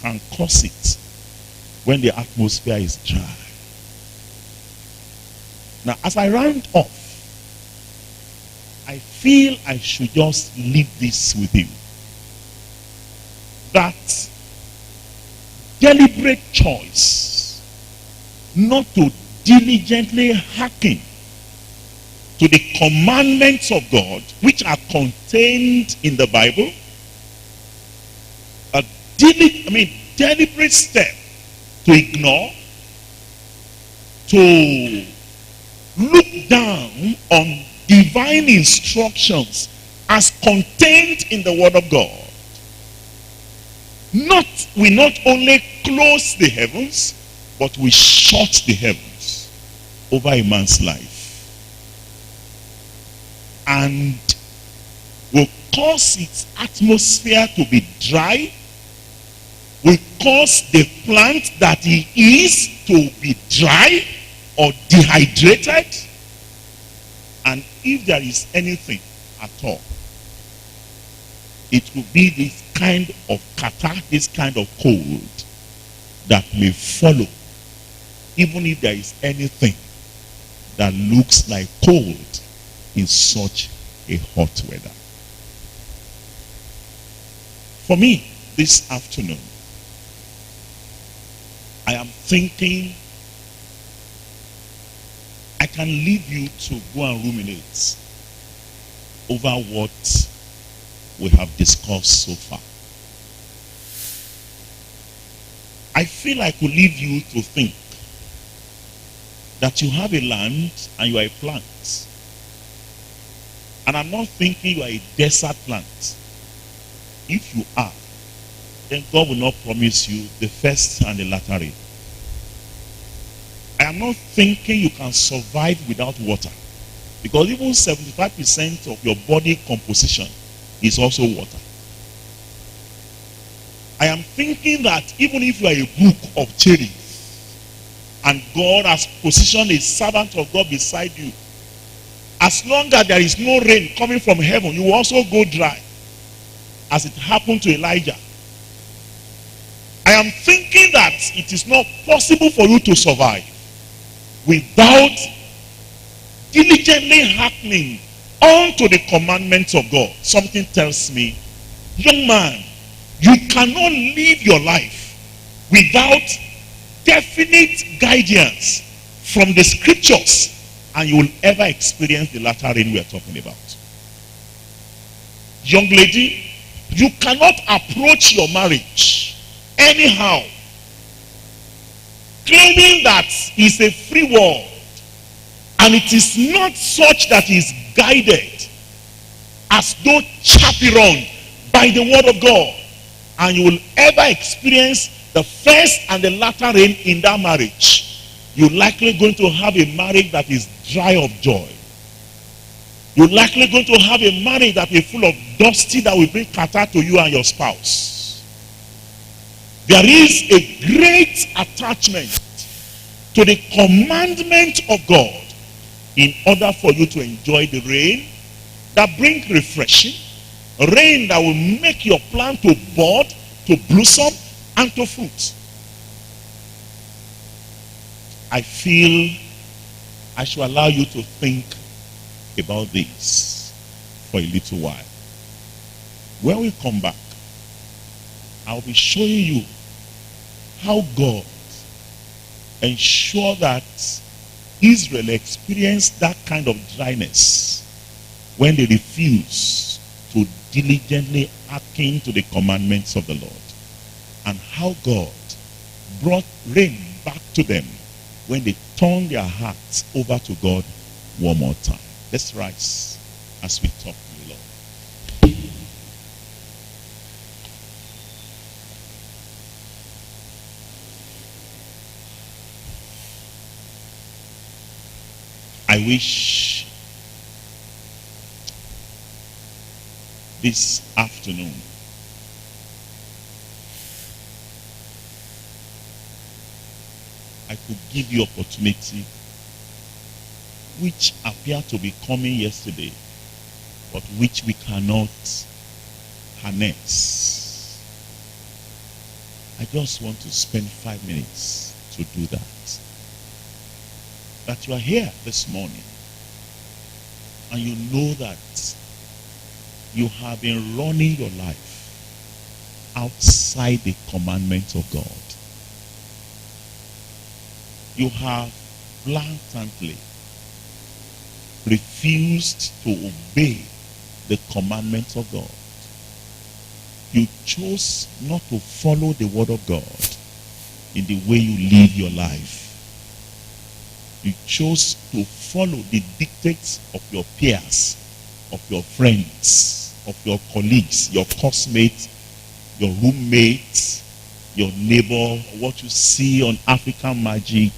can cause it when the atmosphere is dry. Now, as I round off, I feel I should just leave this with you. That deliberate choice not to diligently hearken to the commandments of God, which are contained in the Bible, a deliberate step to ignore, to look down on divine instructions as contained in the Word of God. We not only close the heavens, but we shut the heavens over a man's life. And will cause its atmosphere to be dry, will cause the plant that he is to be dry or dehydrated. And if there is anything at all, it will be this kind of catarrh, this kind of cold that may follow, even if there is anything that looks like cold in such a hot weather. For me, this afternoon, I am thinking I can leave you to go and ruminate over what we have discussed so far. I feel I could leave you to think that you have a land and you are a plant. And I'm not thinking you are a desert plant. If you are, then God will not promise you the first and the latter rain. I am not thinking you can survive without water, because even 75% of your body composition is also water. I am thinking that even if you are a book of cherries and God has positioned a servant of God beside you, as long as there is no rain coming from heaven, you will also go dry, as it happened to Elijah. I am thinking that it is not possible for you to survive without diligently hearkening unto the commandments of God. Something tells me, young man, you cannot live your life without definite guidance from the scriptures, and you will ever experience the latter rain we are talking about. Young lady, you cannot approach your marriage anyhow, claiming that it's a free world, and it is not such that is guided as though chaperoned by the word of God, and you will ever experience the first and the latter rain in that marriage. You're likely going to have a marriage that is dry of joy. You're likely going to have a marriage that is full of dusty that will bring catarrh to you and your spouse. There is a great attachment to the commandment of God in order for you to enjoy the rain that brings refreshing, rain that will make your plant to bud, to blossom, and to fruit. I feel I should allow you to think about this for a little while. When we come back, I'll be showing you how God ensured that Israel experienced that kind of dryness when they refused to diligently hearken to the commandments of the Lord, and how God brought rain back to them when they turned their hearts over to God one more time. Let's rise as we talk to the Lord. I wish this afternoon I could give you opportunity which appear to be coming yesterday, but which we cannot harness. I just want to spend 5 minutes to do that. That you are here this morning and you know that you have been running your life outside the commandments of God. You have blatantly refused to obey the commandments of God. You chose not to follow the word of God in the way you live your life. You chose to follow the dictates of your peers, of your friends, of your colleagues, your classmates, your roommates, your neighbor, what you see on African Magic,